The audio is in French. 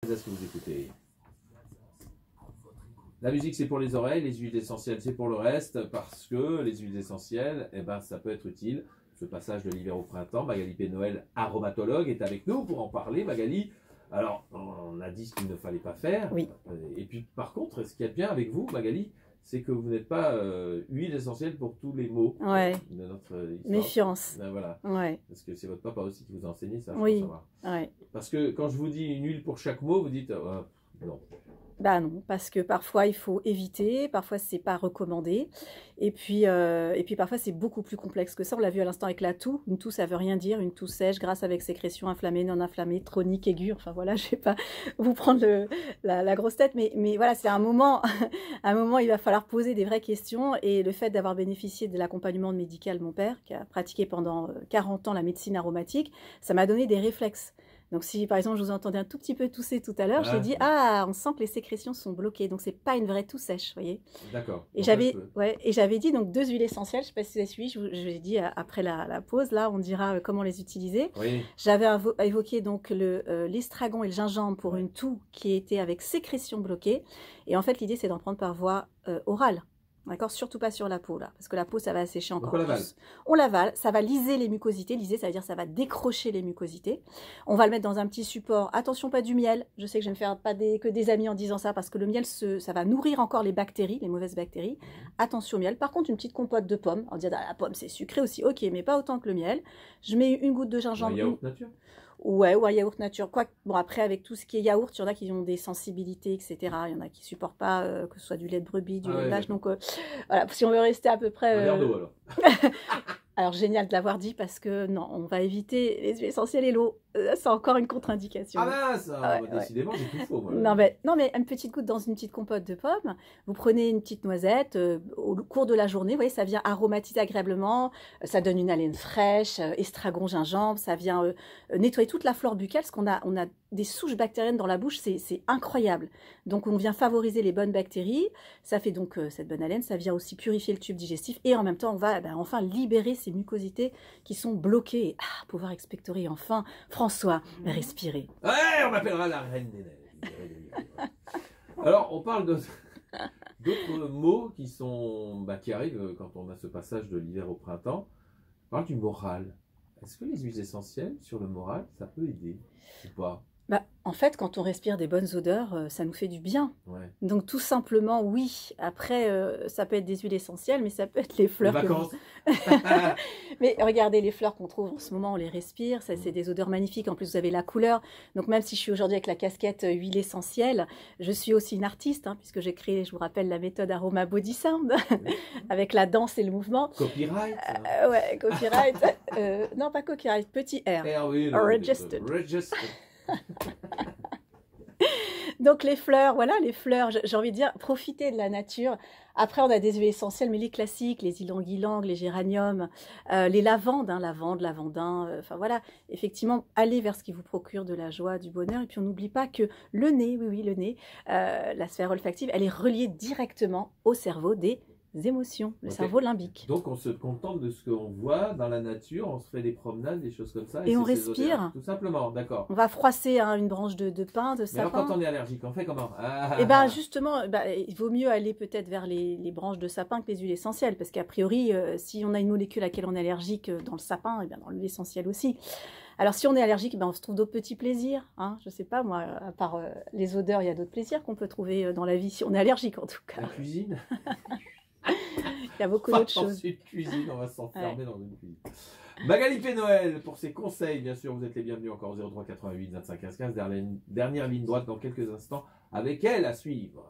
Est-ce que vous écoutez? La musique c'est pour les oreilles, les huiles essentielles c'est pour le reste, parce que les huiles essentielles, eh ben, ça peut être utile. Ce passage de l'hiver au printemps, Magali Pénoël, aromatologue, est avec nous pour en parler. Magali, alors on a dit ce qu'il ne fallait pas faire. Oui. Et puis par contre, ce qu'il y a de bien avec vous, Magali, c'est que vous n'êtes pas huile essentielle pour tous les maux de notre histoire. Méfiance. Ben voilà. Ouais. Parce que c'est votre papa aussi qui vous a enseigné ça, Oui. faut savoir. Ouais. Parce que quand je vous dis une huile pour chaque mot, vous dites non. Bah non, parce que parfois il faut éviter, parfois c'est pas recommandé, et puis parfois c'est beaucoup plus complexe que ça. On l'a vu à l'instant avec la toux. Une toux, ça veut rien dire. Une toux sèche, grasse avec sécrétion, inflammée, non inflammée, chronique, aiguë. Enfin voilà, je vais pas vous prendre la grosse tête, mais voilà, c'est un moment, il va falloir poser des vraies questions. Et le fait d'avoir bénéficié de l'accompagnement médical de mon père, qui a pratiqué pendant 40 ans la médecine aromatique, ça m'a donné des réflexes. Donc si par exemple je vous entendais un tout petit peu tousser tout à l'heure, j'ai dit on sent que les sécrétions sont bloquées, donc c'est pas une vraie toux sèche, vous voyez. D'accord. Et j'avais dit donc 2 huiles essentielles, je sais pas si vous avez suivi, je l'ai dit après la pause, là on dira comment les utiliser. Oui. J'avais évoqué donc l'estragon et le gingembre pour une toux qui était avec sécrétion bloquée, et en fait l'idée c'est d'en prendre par voie orale. D'accord, surtout pas sur la peau là, parce que la peau ça va assécher encore plus. On l'avale, ça va liser les mucosités. Liser, ça veut dire ça va décrocher les mucosités. On va le mettre dans un petit support. Attention, pas du miel. Je sais que je vais me faire que des amis en disant ça, parce que le miel ça va nourrir encore les bactéries, les mauvaises bactéries. Attention au miel. Par contre, une petite compote de pommes. On dit la pomme c'est sucré aussi, ok, mais pas autant que le miel. Je mets une goutte de gingembre. Un yaourt nature. Ouais, ou un yaourt nature. Bon, après, avec tout ce qui est yaourt, il y en a qui ont des sensibilités, etc. Il y en a qui ne supportent pas que ce soit du lait de brebis, du lait de vache. Donc, voilà, si on veut rester à peu près... Un verre d'eau, alors. Alors, génial de l'avoir dit, parce que non, on va éviter les huiles essentielles et l'eau. C'est encore une contre-indication. Ah mince, décidément, j'ai tout faux, moi. Non, mais une petite goutte dans une petite compote de pommes. Vous prenez une petite noisette au cours de la journée. Vous voyez, ça vient aromatiser agréablement. Ça donne une haleine fraîche, estragon, gingembre. Ça vient nettoyer toute la flore buccale, parce qu'on a des souches bactériennes dans la bouche. C'est incroyable. Donc, on vient favoriser les bonnes bactéries. Ça fait donc cette bonne haleine. Ça vient aussi purifier le tube digestif. Et en même temps, on va enfin libérer ces mucosités qui sont bloquées. Et, pouvoir expectorer enfin. François, respirez. Ouais, on m'appellera la reine des neiges. Alors, on parle d'autres mots qui arrivent quand on a ce passage de l'hiver au printemps. On parle du moral. Est-ce que les huiles essentielles sur le moral, ça peut aider ou pas? En fait, quand on respire des bonnes odeurs, ça nous fait du bien. Ouais. Donc tout simplement, oui. Après, ça peut être des huiles essentielles, mais ça peut être les fleurs. Les vacances. Mais regardez les fleurs qu'on trouve en ce moment, on les respire. Ça, c'est des odeurs magnifiques. En plus, vous avez la couleur. Donc même si je suis aujourd'hui avec la casquette huile essentielle, je suis aussi une artiste, puisque j'ai créé, je vous rappelle, la méthode Aroma Body Sound, avec la danse et le mouvement. Copyright. Ouais, copyright. Non, pas copyright, petit R. Oui, Registered. Donc les fleurs, voilà, les fleurs, j'ai envie de dire, profitez de la nature. Après, on a des huiles essentielles, mais les classiques, les ylang-ylang, les géraniums, les lavandes, lavandin, enfin voilà, effectivement, allez vers ce qui vous procure de la joie, du bonheur. Et puis on n'oublie pas que le nez, oui, le nez, la sphère olfactive, elle est reliée directement au cerveau des émotions, le cerveau limbique. Donc on se contente de ce qu'on voit dans la nature, on se fait des promenades, des choses comme ça. Et on respire. Tout simplement, d'accord. On va froisser une branche de pin, de sapin. Mais alors quand on est allergique, on fait comment? Et bien justement, il vaut mieux aller peut-être vers les branches de sapin que les huiles essentielles, parce qu'a priori, si on a une molécule à laquelle on est allergique dans le sapin, et bien dans l'huile essentielle aussi. Alors si on est allergique, on se trouve d'autres petits plaisirs. Je ne sais pas, moi, à part les odeurs, il y a d'autres plaisirs qu'on peut trouver dans la vie, si on est allergique en tout cas. La cuisine. Il y a beaucoup d'autres choses. Ensuite, cuisine, on va s'enfermer dans une cuisine. Magali Pénoël, pour ses conseils, bien sûr, vous êtes les bienvenus encore au 03 88 25 15 15. Dernière ligne droite dans quelques instants avec elle à suivre.